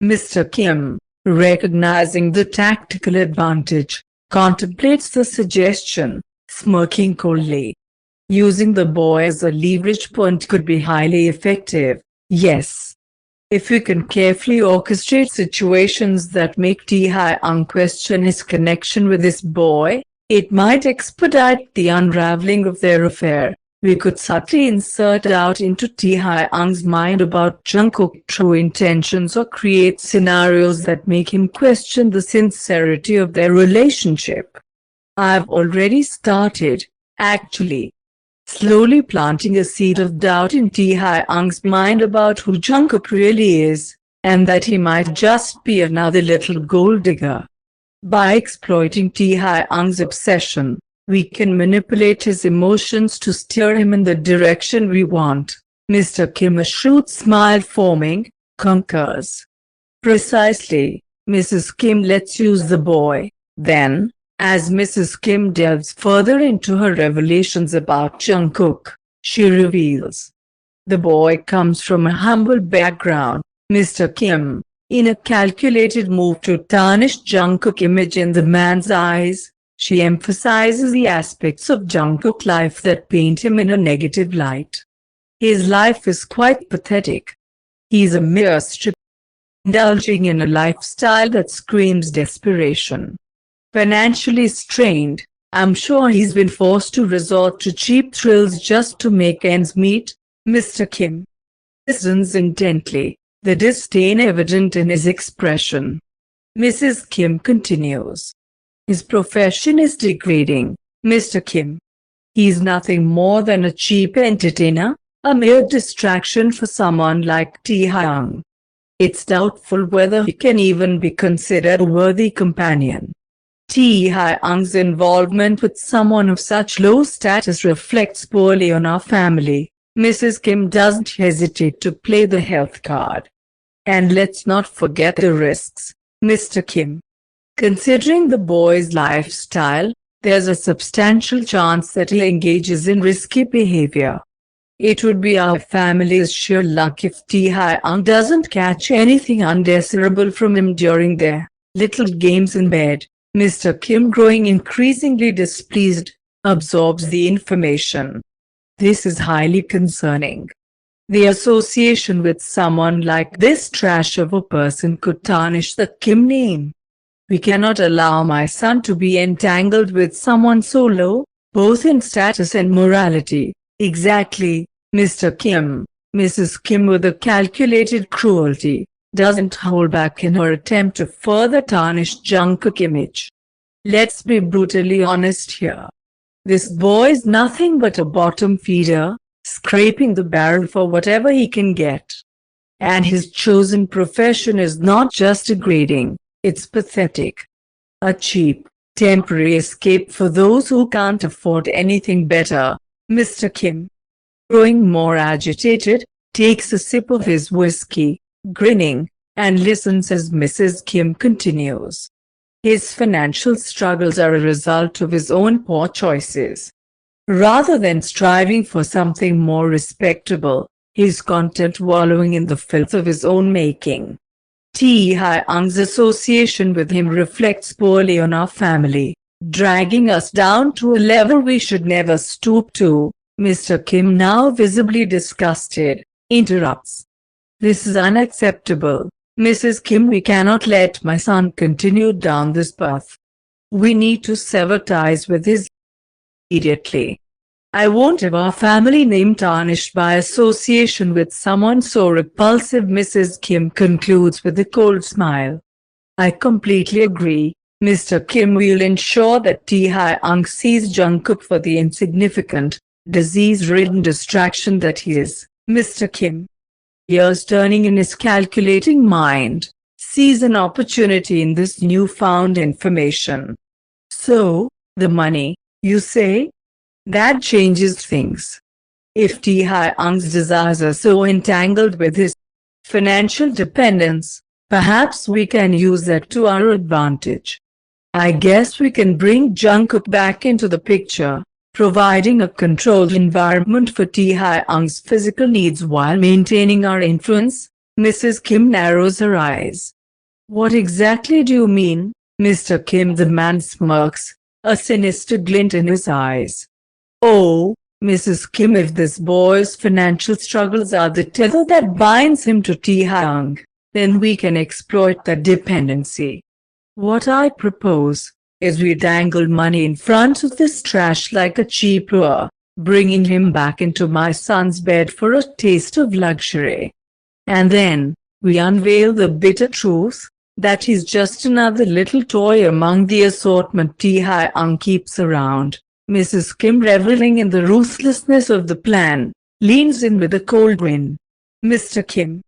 Mr. Kim, recognizing the tactical advantage, contemplates the suggestion, smirking coldly. Using the boy as a leverage point could be highly effective, yes. If we can carefully orchestrate situations that make Taehyung question his connection with this boy, it might expedite the unraveling of their affair. We could subtly insert doubt into Taehyung's mind about Jungkook's true intentions or create scenarios that make him question the sincerity of their relationship. I've already started, actually. Slowly planting a seed of doubt in Taehyung's mind about who Jungkook really is, and that he might just be another little gold digger. By exploiting Taehyung's obsession, we can manipulate his emotions to steer him in the direction we want. Mr. Kim, a shrewd smile forming, concurs. Precisely, Mrs. Kim. Let's use the boy, then. As Mrs. Kim delves further into her revelations about Jungkook, she reveals. The boy comes from a humble background, Mr. Kim. In a calculated move to tarnish Jungkook's image in the man's eyes, she emphasizes the aspects of Jungkook's life that paint him in a negative light. His life is quite pathetic. He's a mere strip, indulging in a lifestyle that screams desperation. Financially strained, I'm sure he's been forced to resort to cheap thrills just to make ends meet. Mr. Kim listens intently, the disdain evident in his expression. Mrs. Kim continues. His profession is degrading, Mr. Kim. He's nothing more than a cheap entertainer, a mere distraction for someone like Taehyung. It's doubtful whether he can even be considered a worthy companion. Taehyung's involvement with someone of such low status reflects poorly on our family. Mrs. Kim doesn't hesitate to play the health card. And let's not forget the risks, Mr. Kim. Considering the boy's lifestyle, there's a substantial chance that he engages in risky behavior. It would be our family's sheer luck if Taehyung doesn't catch anything undesirable from him during their little games in bed. Mr. Kim, growing increasingly displeased, absorbs the information. This is highly concerning. The association with someone like this trash of a person could tarnish the Kim name. We cannot allow my son to be entangled with someone so low, both in status and morality. Exactly, Mr. Kim. Mrs. Kim, with a calculated cruelty, doesn't hold back in her attempt to further tarnish Jungkook's image. Let's be brutally honest here. This boy is nothing but a bottom feeder, scraping the barrel for whatever he can get. And his chosen profession is not just degrading, it's pathetic. A cheap, temporary escape for those who can't afford anything better. Mr. Kim, growing more agitated, takes a sip of his whiskey, grinning, and listens as Mrs. Kim continues. His financial struggles are a result of his own poor choices. Rather than striving for something more respectable, he's content wallowing in the filth of his own making. Taehyung's association with him reflects poorly on our family, dragging us down to a level we should never stoop to. Mr. Kim, now visibly disgusted, interrupts. This is unacceptable. Mrs. Kim, we cannot let my son continue down this path. We need to sever ties with his immediately. I won't have our family name tarnished by association with someone so repulsive. Mrs. Kim concludes with a cold smile. I completely agree, Mr. Kim. We'll ensure that Taehyung sees Jungkook for the insignificant, disease-ridden distraction that he is. Mr. Kim, years turning in his calculating mind, sees an opportunity in this newfound information. So, the money, you say? That changes things. If Taehyung's desires are so entangled with his financial dependence, perhaps we can use that to our advantage. I guess we can bring Jungkook back into the picture, providing a controlled environment for Taehyung's physical needs while maintaining our influence. Mrs. Kim narrows her eyes. What exactly do you mean, Mr. Kim? The man smirks, a sinister glint in his eyes. Oh, Mrs. Kim, if this boy's financial struggles are the tether that binds him to Taehyung, then we can exploit that dependency. What I propose is we dangle money in front of this trash like a cheap lure, bringing him back into my son's bed for a taste of luxury. And then, we unveil the bitter truth, that he's just another little toy among the assortment Taehyung keeps around. Mrs. Kim, reveling in the ruthlessness of the plan, leans in with a cold grin. Mr. Kim.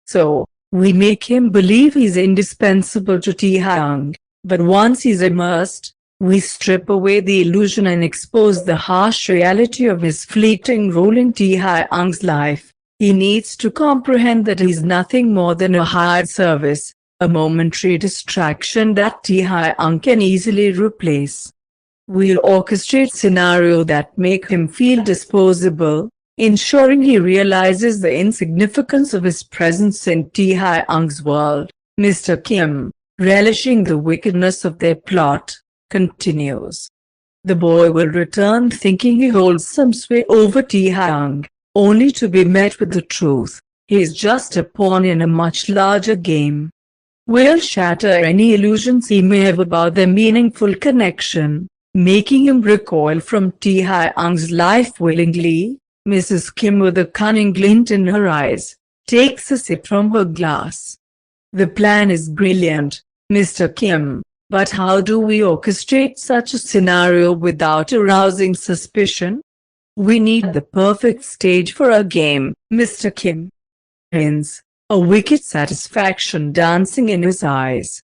So, we make him believe he's indispensable to Taehyung, but once he's immersed, we strip away the illusion and expose the harsh reality of his fleeting role in Taehyung's life. He needs to comprehend that he's nothing more than a hired service, a momentary distraction that Taehyung can easily replace. We'll orchestrate scenarios that make him feel disposable, ensuring he realizes the insignificance of his presence in Taehyung's world. Mr. Kim, relishing the wickedness of their plot, continues. The boy will return thinking he holds some sway over Taehyung, only to be met with the truth. He is just a pawn in a much larger game. We'll shatter any illusions he may have about their meaningful connection, making him recoil from Taehyung's life willingly. Mrs. Kim, with a cunning glint in her eyes, takes a sip from her glass. The plan is brilliant, Mr. Kim, but how do we orchestrate such a scenario without arousing suspicion? We need the perfect stage for our game, Mr. Kim. Hence, a wicked satisfaction dancing in his eyes.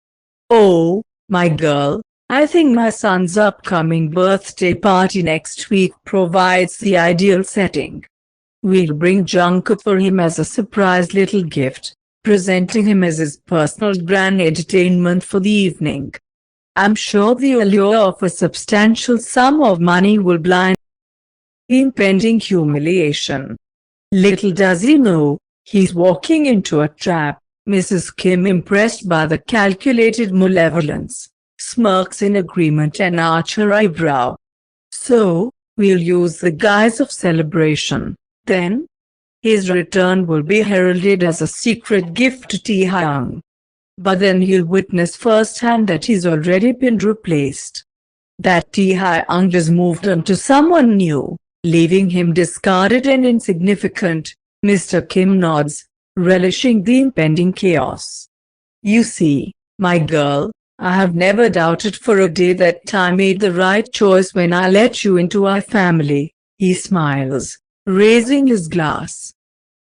Oh, my girl, I think my son's upcoming birthday party next week provides the ideal setting. We'll bring Jungkook for him as a surprise little gift, presenting him as his personal grand entertainment for the evening. I'm sure the allure of a substantial sum of money will blind the impending humiliation. Little does he know, he's walking into a trap. Mrs. Kim, impressed by the calculated malevolence, smirks in agreement and arches her eyebrow. So, we'll use the guise of celebration, then? His return will be heralded as a secret gift to Taehyung. But then he'll witness firsthand that he's already been replaced. That Taehyung has moved on to someone new, leaving him discarded and insignificant. Mr. Kim nods, relishing the impending chaos. You see, my girl, I have never doubted for a day that I made the right choice when I let you into our family. He smiles, raising his glass.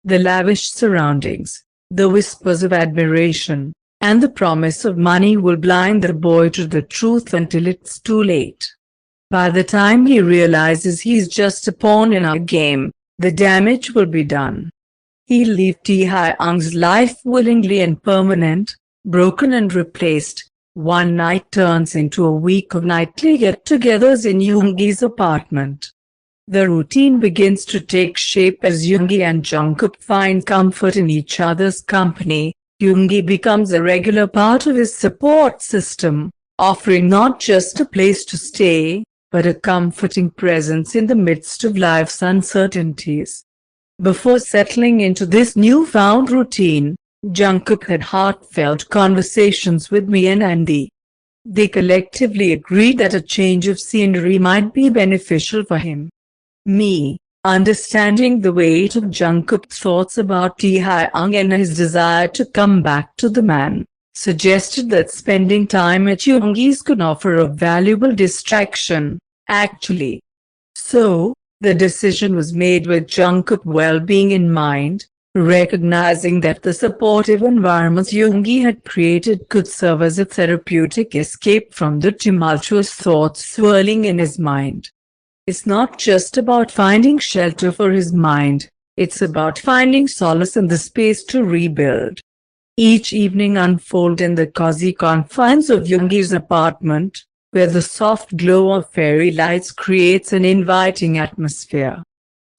The lavish surroundings, the whispers of admiration, and the promise of money will blind the boy to the truth until it's too late. By the time he realizes he's just a pawn in our game, the damage will be done. He'll leave Taehyung's life willingly and permanent, broken and replaced. One night turns into a week of nightly get-togethers in Yoongi's apartment. The routine begins to take shape as Yoongi and Jungkook find comfort in each other's company. Yoongi becomes a regular part of his support system, offering not just a place to stay, but a comforting presence in the midst of life's uncertainties. Before settling into this newfound routine, Jungkook had heartfelt conversations with me and Andy. They collectively agreed that a change of scenery might be beneficial for him. Me, understanding the weight of Jungkook's thoughts about Taehyung and his desire to come back to the man, suggested that spending time at Yoongi's could offer a valuable distraction, actually. So, the decision was made with Jungkook's well-being in mind, recognizing that the supportive environment Yoongi had created could serve as a therapeutic escape from the tumultuous thoughts swirling in his mind. It's not just about finding shelter for his mind, it's about finding solace in the space to rebuild. Each evening unfolded in the cozy confines of Yoongi's apartment, where the soft glow of fairy lights creates an inviting atmosphere.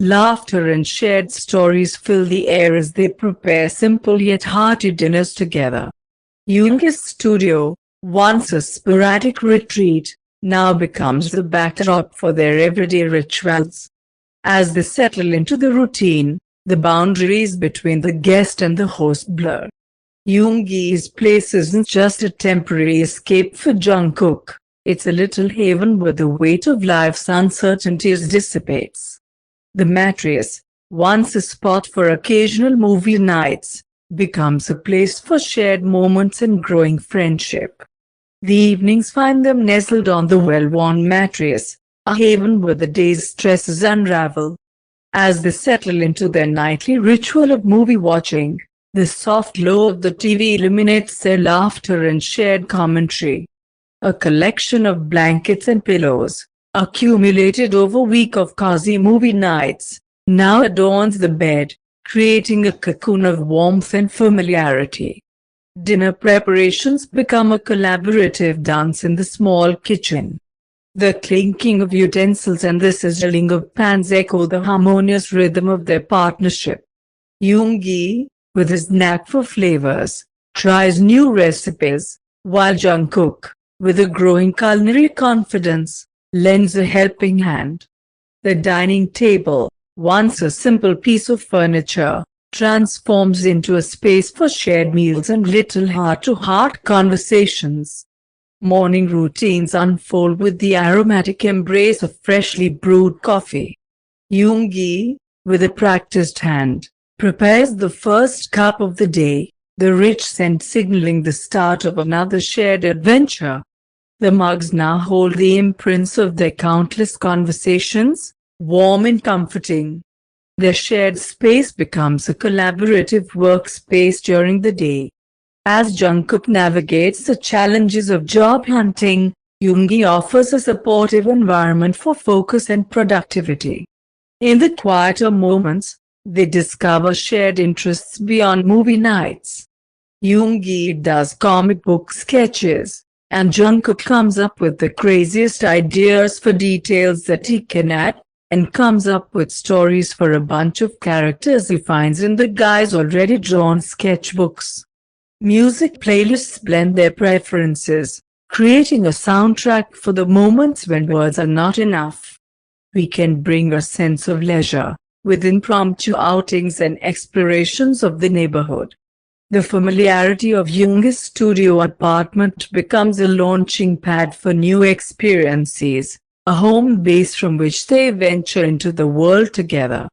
Laughter and shared stories fill the air as they prepare simple yet hearty dinners together. Jung's studio, once a sporadic retreat, now becomes the backdrop for their everyday rituals. As they settle into the routine, the boundaries between the guest and the host blur. Yoongi's place isn't just a temporary escape for Jungkook, it's a little haven where the weight of life's uncertainties dissipates. The mattress, once a spot for occasional movie nights, becomes a place for shared moments and growing friendship. The evenings find them nestled on the well-worn mattress, a haven where the day's stresses unravel. As they settle into their nightly ritual of movie watching, the soft glow of the TV illuminates their laughter and shared commentary. A collection of blankets and pillows, accumulated over a week of cozy movie nights, now adorns the bed, creating a cocoon of warmth and familiarity. Dinner preparations become a collaborative dance in the small kitchen. The clinking of utensils and the sizzling of pans echo the harmonious rhythm of their partnership. Yoongi, with his knack for flavors, tries new recipes, while Jungkook, with a growing culinary confidence, lends a helping hand. The dining table, once a simple piece of furniture, transforms into a space for shared meals and little heart-to-heart conversations. Morning routines unfold with the aromatic embrace of freshly brewed coffee. Yoongi, with a practiced hand, prepares the first cup of the day, the rich scent signaling the start of another shared adventure. The mugs now hold the imprints of their countless conversations, warm and comforting. Their shared space becomes a collaborative workspace during the day. As Jungkook navigates the challenges of job hunting, Yoongi offers a supportive environment for focus and productivity. In the quieter moments, they discover shared interests beyond movie nights. Yoongi does comic book sketches, and Jungkook comes up with the craziest ideas for details that he can add, and comes up with stories for a bunch of characters he finds in the guy's already drawn sketchbooks. Music playlists blend their preferences, creating a soundtrack for the moments when words are not enough. We can bring a sense of leisure, with impromptu outings and explorations of the neighborhood. The familiarity of Jung's studio apartment becomes a launching pad for new experiences, a home base from which they venture into the world together.